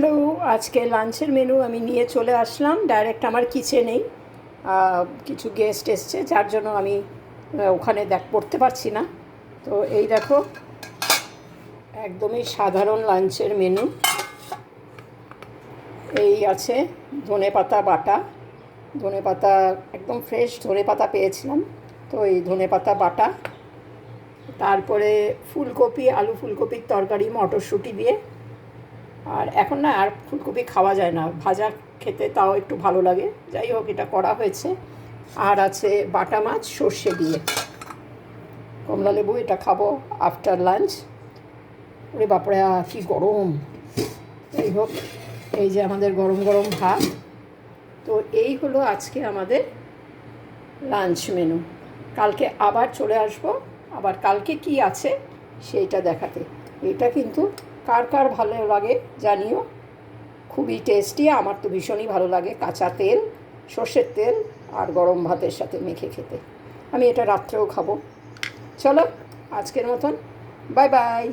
Hello, আজকে লাঞ্চের menu আমি নিয়ে চলে আসলাম ডাইরেক্ট আমার কিচেনেই। কিছু গেস্ট এসছে যার জন্য আমি ওখানে পড়তে পারছি না। তো এই দেখো, একদমই সাধারণ লাঞ্চের মেনু। এই আছে ধনেপাতা বাটা, ধনেপাতা একদম ফ্রেশ ধনেপাতা পেয়েছিলাম, তো এই ধনেপাতা বাটা। তারপরে ফুলকপি, আলু ফুলকপির তরকারি মটরশুঁটি দিয়ে। আর এখন না আর ফুলকপি খাওয়া যায় না, ভাজা খেতে তাও একটু ভালো লাগে, যাই হোক এটা করা হয়েছে। আর আছে বাটা মাছ সর্ষে দিয়ে, কমলা লেবু, এটা খাবো আফটার লাঞ্চ। ওরে বাপরে কি গরম! যাই হোক, এই যে আমাদের গরম গরম ভাত। তো এই হলো আজকে আমাদের লাঞ্চ মেনু। কালকে আবার চলে আসবো, আবার কালকে কি আছে সেইটা দেখাতে। এটা কিন্তু কার কার ভালো লাগে জানিও, খুবই টেস্টি। আমার তো ভীষণই ভালো লাগে কাঁচা তেল, সর্ষের তেল আর গরম ভাতের সাথে মেখে খেতে। আমি এটা রাত্রেও খাবো। চলো আজকের মতন বাই বাই।